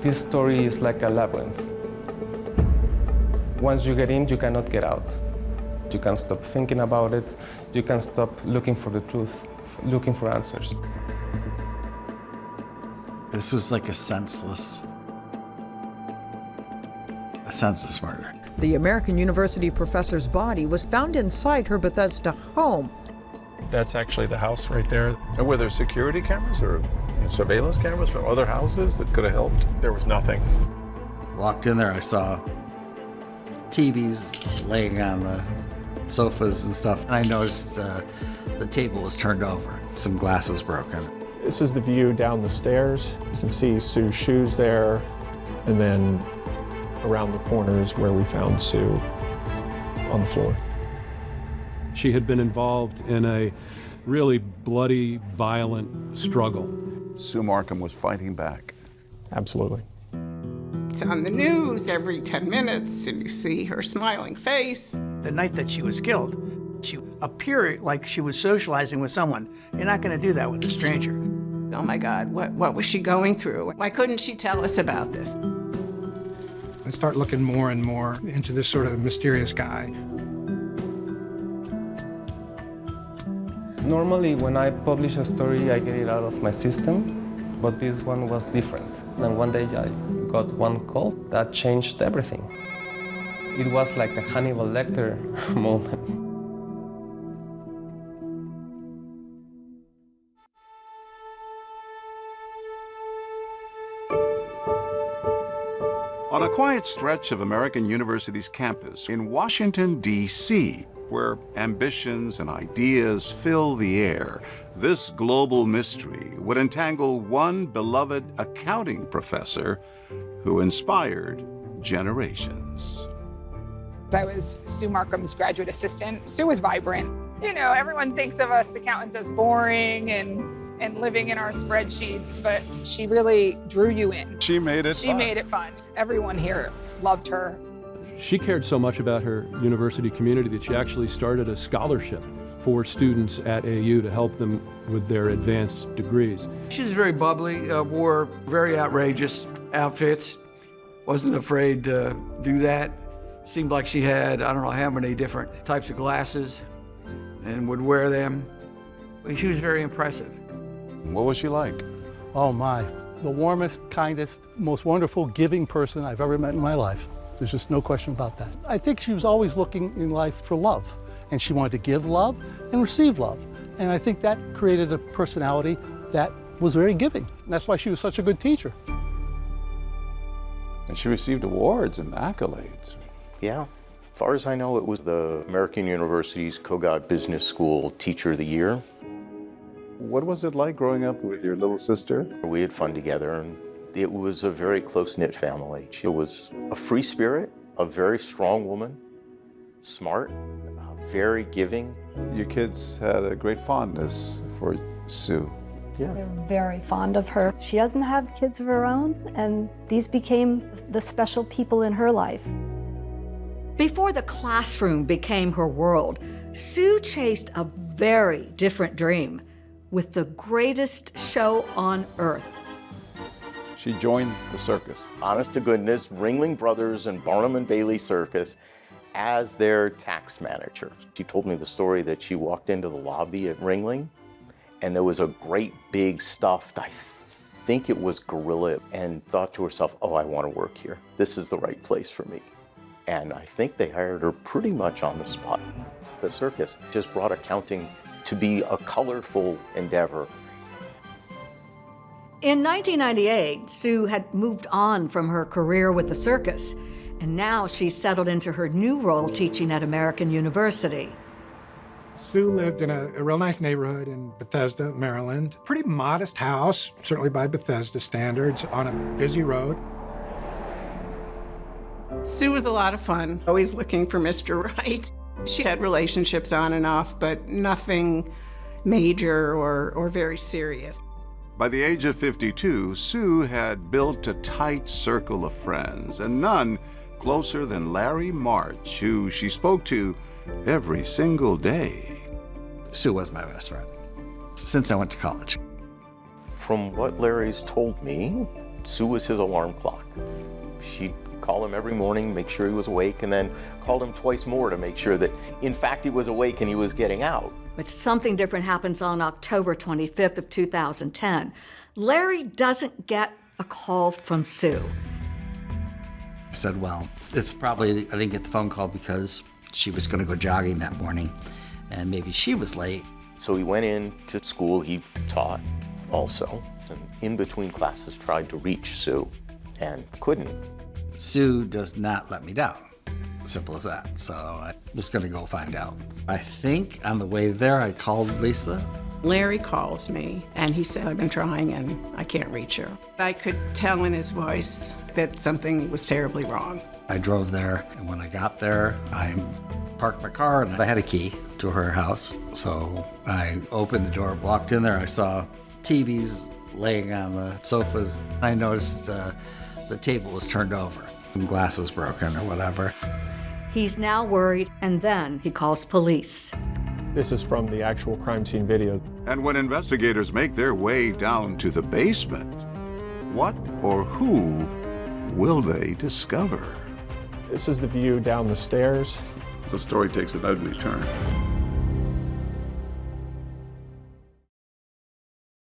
This story is like a labyrinth. Once you get in, you cannot get out. You can't stop thinking about it. You can't stop looking for the truth, looking for answers. This was like a senseless murder. The American University professor's body was found inside her Bethesda home. That's actually the house right there. And were there security cameras or surveillance cameras from other houses that could have helped? There was nothing. Walked in there, I saw TVs laying on the sofas and stuff. And I noticed the table was turned over. Some glass was broken. This is the view down the stairs. You can see Sue's shoes there, and then around the corners where we found Sue on the floor. She had been involved in a really bloody, violent struggle. Sue Marcum was fighting back. Absolutely. It's on the news every 10 minutes, and you see her smiling face. The night that she was killed, she appeared like she was socializing with someone. You're not going to do that with a stranger. Oh my God, what was she going through? Why couldn't she tell us about this? I start looking more and more into this sort of mysterious guy. Normally, when I publish a story, I get it out of my system, but this one was different. And one day I got one call that changed everything. It was like a Hannibal Lecter moment. On a quiet stretch of American University's campus in Washington, D.C., where ambitions and ideas fill the air, this global mystery would entangle one beloved accounting professor who inspired generations. I was Sue Marcum's graduate assistant. Sue was vibrant. You know, everyone thinks of us accountants as boring and living in our spreadsheets, but she really drew you in. She made it fun. She made it fun. Everyone here loved her. She cared so much about her university community that she actually started a scholarship for students at AU to help them with their advanced degrees. She was very bubbly, wore very outrageous outfits, wasn't afraid to do that. Seemed like she had, I don't know how many different types of glasses and would wear them. She was very impressive. What was she like? Oh my, the warmest, kindest, most wonderful, giving person I've ever met in my life. There's just no question about that. I think she was always looking in life for love, and she wanted to give love and receive love. And I think that created a personality that was very giving. And that's why she was such a good teacher. And she received awards and accolades. Yeah. As far as I know, it was the American University's Kogod Business School Teacher of the Year. What was it like growing up with your little sister? We had fun together, and it was a very close-knit family. She was a free spirit, a very strong woman, smart, very giving. Your kids had a great fondness for Sue. Yeah. They're very fond of her. She doesn't have kids of her own, and these became the special people in her life. Before the classroom became her world, Sue chased a very different dream with the greatest show on earth. She joined the circus. Honest to goodness, Ringling Brothers and Barnum and Bailey Circus as their tax manager. She told me the story that she walked into the lobby at Ringling and there was a great big stuffed, I think it was gorilla, and thought to herself, oh, I want to work here. This is the right place for me. And I think they hired her pretty much on the spot. The circus just brought accounting to be a colorful endeavor. In 1998, Sue had moved on from her career with the circus, and now she's settled into her new role teaching at American University. Sue lived in a real nice neighborhood in Bethesda, Maryland. Pretty modest house, certainly by Bethesda standards, on a busy road. Sue was a lot of fun, always looking for Mr. Right. She had relationships on and off, but nothing major or very serious. By the age of 52, Sue had built a tight circle of friends, and none closer than Larry March, who she spoke to every single day. Sue was my best friend since I went to college. From what Larry's told me, Sue was his alarm clock. She'd call him every morning, make sure he was awake, and then called him twice more to make sure that, in fact, he was awake and he was getting out. But something different happens on October 25th of 2010. Larry doesn't get a call from Sue. I said, well, it's probably, I didn't get the phone call because she was going to go jogging that morning, and maybe she was late. So he went in to school. He taught also, and in between classes tried to reach Sue and couldn't. Sue does not let me down. Simple as that. So I was going to go find out. I think on the way there, I called Lisa. Larry calls me and he said, I've been trying and I can't reach her. I could tell in his voice that something was terribly wrong. I drove there, and when I got there, I parked my car, and I had a key to her house. So I opened the door, walked in there, I saw TVs laying on the sofas. I noticed the table was turned over. Some glass was broken or whatever. He's now worried, and then he calls police. This is from the actual crime scene video. And when investigators make their way down to the basement, what or who will they discover? This is the view down the stairs. The story takes an ugly turn.